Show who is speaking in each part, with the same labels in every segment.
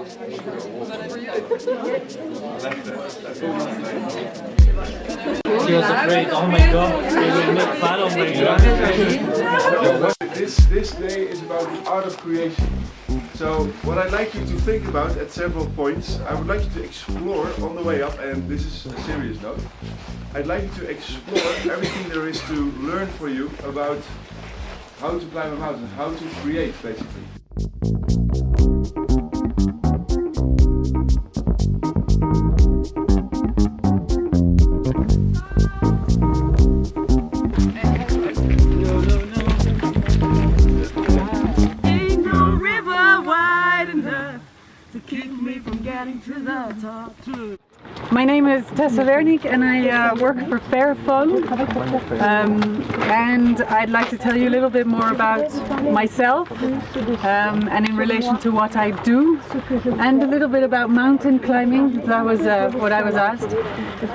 Speaker 1: She was afraid, oh my god, they will make fun of me.
Speaker 2: This day is about the art of creation. So what I'd like you to think about at several points, I would like you to explore on the way up, and this is a serious note, I'd like you to explore everything there is to learn for you about how to climb a mountain, how to create basically.
Speaker 3: My name is Tessa Wernink and I work for Fairphone, and I'd like to tell you a little bit more about myself and in relation to what I do, and a little bit about mountain climbing. That was what I was asked.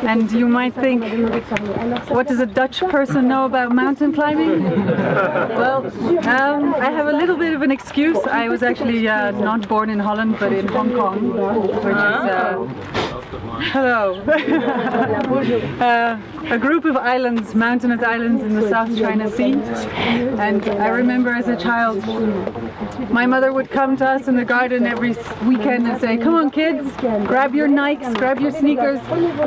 Speaker 3: And you might think, what does a Dutch person know about mountain climbing? Well, I have a little bit of an excuse. I was actually not born in Holland but in Hong Kong, which is hello. A group of islands, mountainous islands in the South China Sea. And I remember as a child, my mother would come to us in the garden every weekend and say, come on kids, grab your Nikes, grab your sneakers,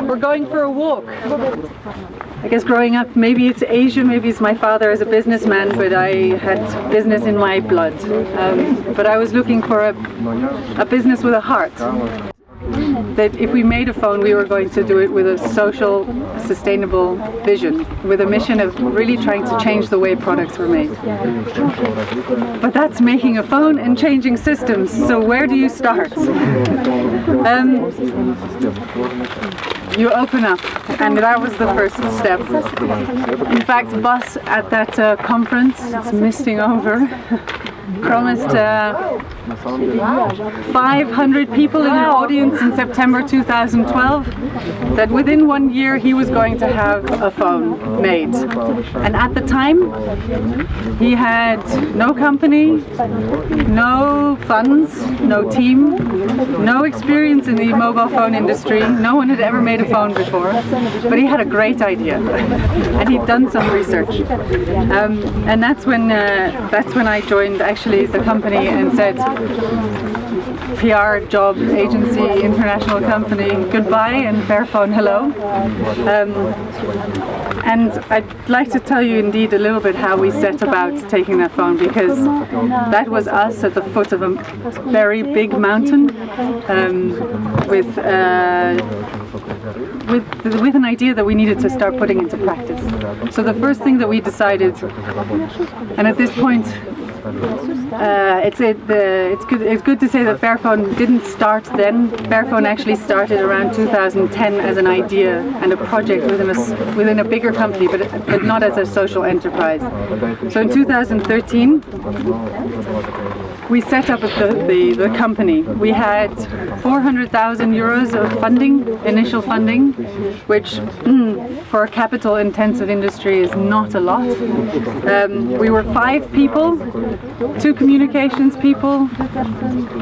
Speaker 3: we're going for a walk. I guess growing up, maybe it's Asia, maybe it's my father as a businessman, but I had business in my blood. But I was looking for a business with a heart. That if we made a phone, we were going to do it with a social, sustainable vision, with a mission of really trying to change the way products were made. But that's making a phone and changing systems, so where do you start? You open up, and that was the first step. In fact, Bas at that conference, it's misting over, promised 500 people in an audience in September 2012 that within 1 year he was going to have a phone made. And at the time he had no company, no funds, no team, no experience in the mobile phone industry. No one had ever made a phone before, but he had a great idea and he'd done some research. And that's when I joined actually the company and said, PR, job, agency, international company, goodbye, and Fairphone, hello. And I'd like to tell you indeed a little bit how we set about taking that phone, because that was us at the foot of a very big mountain with an idea that we needed to start putting into practice. So the first thing that we decided, and at this point it's good to say that Fairphone didn't start then. Fairphone actually started around 2010 as an idea and a project within a bigger company, but not as a social enterprise. So in 2013 we set up the company. We had 400,000 euros of funding, initial funding, which for a capital intensive industry is not a lot. We were 5 people, 2 communications people,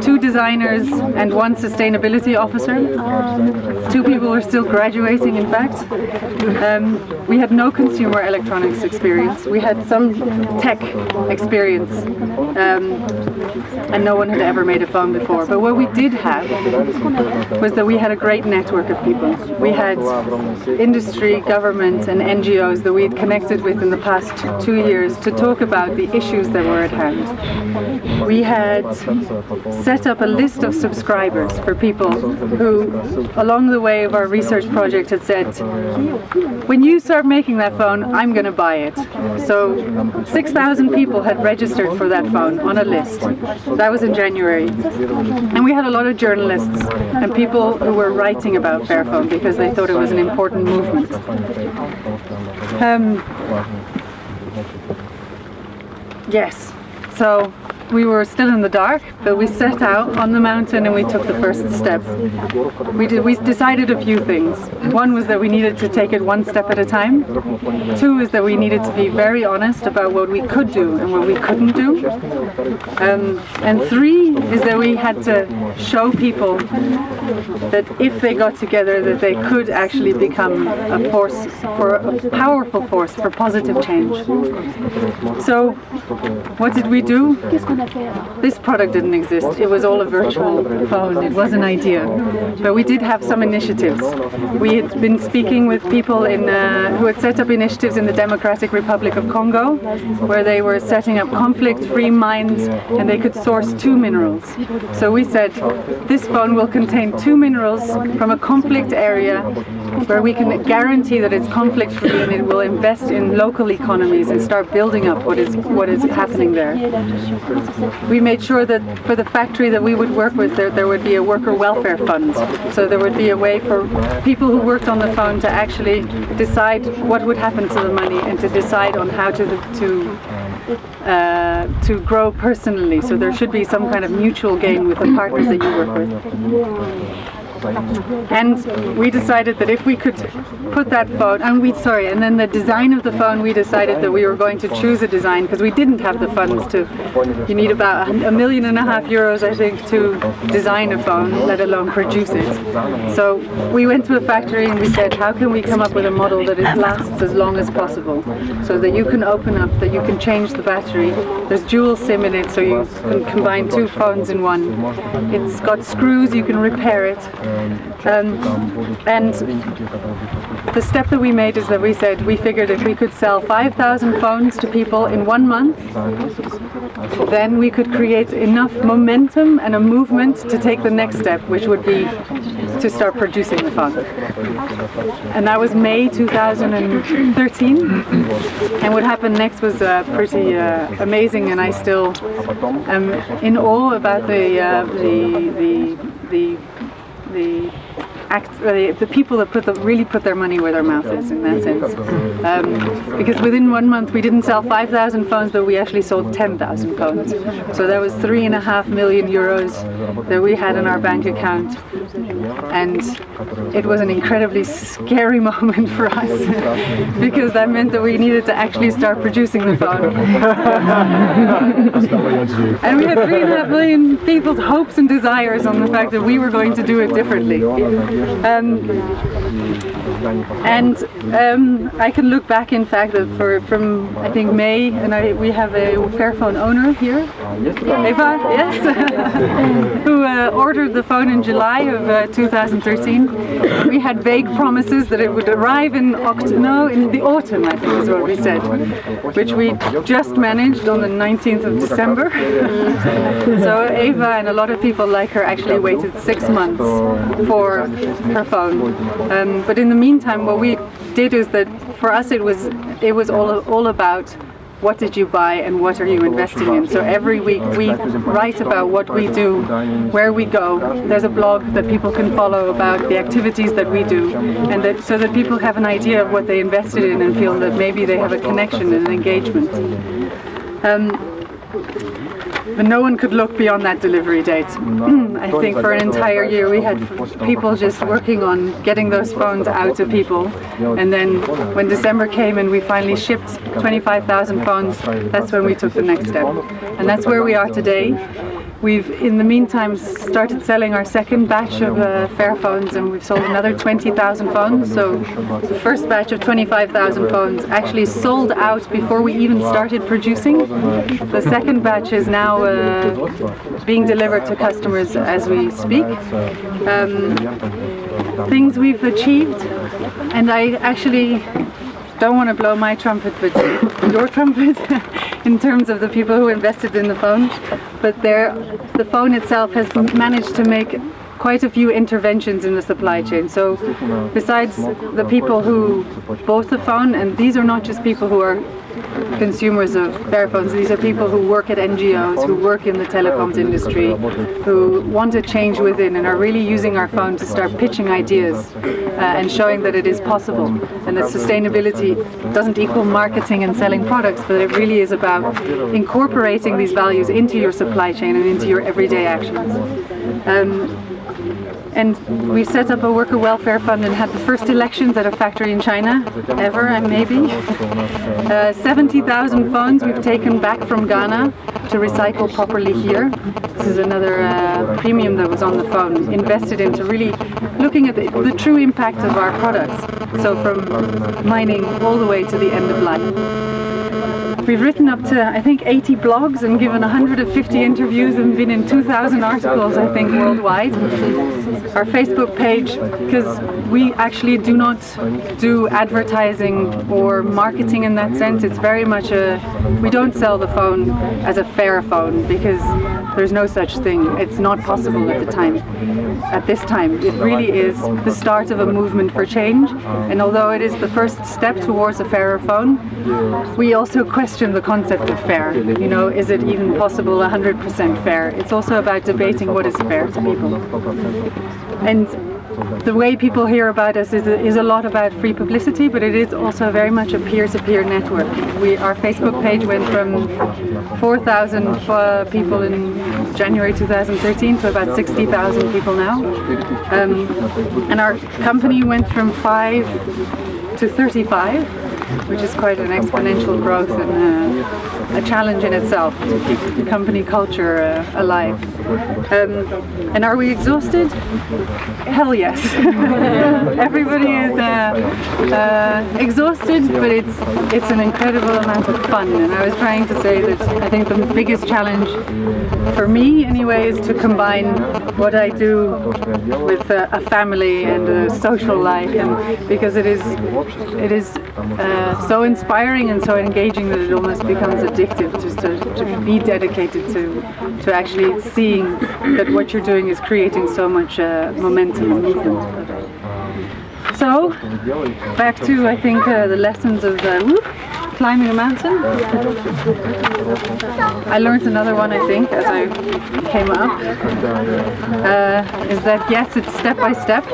Speaker 3: 2 designers and 1 sustainability officer. 2 people were still graduating, in fact. We had no consumer electronics experience. We had some tech experience. And no one had ever made a phone before. But what we did have was that we had a great network of people. We had industry, government and NGOs that we had connected with in the past 2 years to talk about the issues that were at hand. We had set up a list of subscribers for people who, along the way of our research project, had said, when you start making that phone, I'm going to buy it. So 6,000 people had registered for that phone on a list. That was in January. And we had a lot of journalists and people who were writing about Fairphone because they thought it was an important movement. Yes, so we were still in the dark, but we set out on the mountain and we took the first step. We decided a few things. One was that we needed to take it one step at a time. Two is that we needed to be very honest about what we could do and what we couldn't do. And three is that we had to show people that if they got together, that they could actually become a force, for a powerful force for positive change. So what did we do? This product didn't exist. It was all a virtual phone. It was an idea. But we did have some initiatives. We had been speaking with people who had set up initiatives in the Democratic Republic of Congo, where they were setting up conflict-free mines and they could source 2 minerals. So we said, this phone will contain 2 minerals from a conflict area where we can guarantee that it's conflict-free and it will invest in local economies and start building up what is happening there. We made sure that for the factory that we would work with, there would be a worker welfare fund. So there would be a way for people who worked on the phone to actually decide what would happen to the money and to decide on how to grow personally. So there should be some kind of mutual gain with the partners that you work with. And we decided that if we could put that phone, and then the design of the phone, we decided that we were going to choose a design because we didn't have the funds to, you need about €1.5 million, I think, to design a phone, let alone produce it. So we went to a factory and we said, how can we come up with a model that it lasts as long as possible? So that you can open up, that you can change the battery. There's dual SIM in it, so you can combine 2 phones in one. It's got screws, you can repair it. And the step that we made is that we said we figured if we could sell 5,000 phones to people in 1 month, then we could create enough momentum and a movement to take the next step, which would be to start producing the phone. And that was May 2013. And what happened next was pretty amazing, and I still am in awe about the people that really put their money where their mouth is, in that sense. Because within 1 month we didn't sell 5,000 phones, but we actually sold 10,000 phones. So that was €3.5 million that we had in our bank account. And it was an incredibly scary moment for us because that meant that we needed to actually start producing the phone. And we had 3.5 million people's hopes and desires on the fact that we were going to do it differently. I can look back, in fact, that from I think May, and we have a Fairphone owner here, Eva, yes, who ordered the phone in July of 2013. We had vague promises that it would arrive in the autumn, I think is what we said, which we just managed on the 19th of December. So Eva and a lot of people like her actually waited 6 months for her phone. But in the meantime, what we did is that for us it was all about what did you buy and what are you investing in. So every week we write about what we do, where we go. There's a blog that people can follow about the activities that we do, and so that people have an idea of what they invested in and feel that maybe they have a connection and an engagement. But no one could look beyond that delivery date. I think for an entire year we had people just working on getting those phones out to people. And then when December came and we finally shipped 25,000 phones, that's when we took the next step. And that's where we are today. We've, in the meantime, started selling our second batch of Fairphones, and we've sold another 20,000 phones. So the first batch of 25,000 phones actually sold out before we even started producing. The second batch is now being delivered to customers as we speak. Things we've achieved, and I actually don't want to blow my trumpet, but your trumpet, in terms of the people who invested in the phone. But the phone itself has managed to make quite a few interventions in the supply chain. So besides the people who bought the phone, and these are not just people who are consumers of Fairphones. These are people who work at NGOs, who work in the telecoms industry, who want to change within and are really using our phone to start pitching ideas and showing that it is possible, and that sustainability doesn't equal marketing and selling products, but it really is about incorporating these values into your supply chain and into your everyday actions. And we set up a worker welfare fund and had the first elections at a factory in China ever, and maybe 70,000 phones we've taken back from Ghana to recycle properly here. This is another premium that was on the phone, invested into really looking at the true impact of our products. So from mining all the way to the end of life. We've written up to, I think, 80 blogs and given 150 interviews and been in 2,000 articles, I think, worldwide. Our Facebook page, because we actually do not do advertising or marketing in that sense. It's very much we don't sell the phone as a Fairphone because there's no such thing. It's not possible at the time. At this time, it really is the start of a movement for change. And although it is the first step towards a fairer phone, we also question the concept of fair. You know, is it even possible 100% fair? It's also about debating what is fair to people. And the way people hear about us is a lot about free publicity, but it is also very much a peer-to-peer network. Our Facebook page went from 4,000 people in January 2013 to about 60,000 people now. And our company went from 5 to 35, which is quite an exponential growth and a challenge in itself to keep the company culture alive. And are we exhausted? Hell yes. Everybody is exhausted, but it's an incredible amount of fun. And I was trying to say that I think the biggest challenge for me anyway is to combine what I do with a family and a social life, and because it is so inspiring and so engaging that it almost becomes addictive just to be dedicated to actually seeing that what you're doing is creating so much momentum and movement. So, back to, I think, the lessons of climbing a mountain. I learned another one, I think, as I came up, is that yes, it's step by step.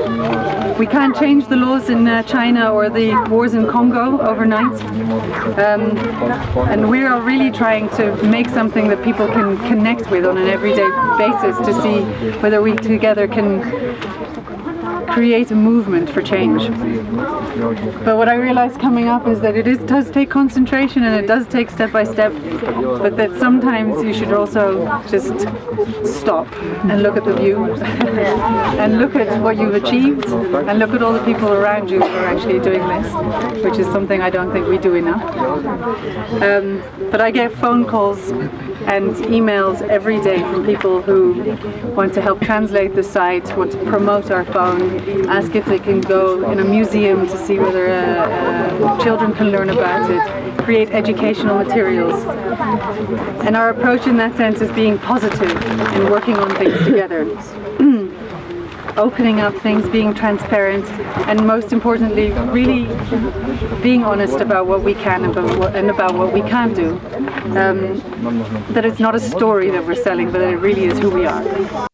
Speaker 3: We can't change the laws in China or the wars in Congo overnight. And we are really trying to make something that people can connect with on an everyday basis to see whether we together can create a movement for change. But what I realized coming up is that it does take concentration and it does take step by step, but that sometimes you should also just stop and look at the view and look at what you've achieved and look at all the people around you who are actually doing this, which is something I don't think we do enough. But I get phone calls and emails every day from people who want to help translate the site, want to promote our phone, ask if they can go in a museum to see whether children can learn about it, create educational materials. And our approach in that sense is being positive and working on things together. Opening up things, being transparent, and most importantly, really being honest about what we can and about what we can't do. That it's not a story that we're selling, but that it really is who we are.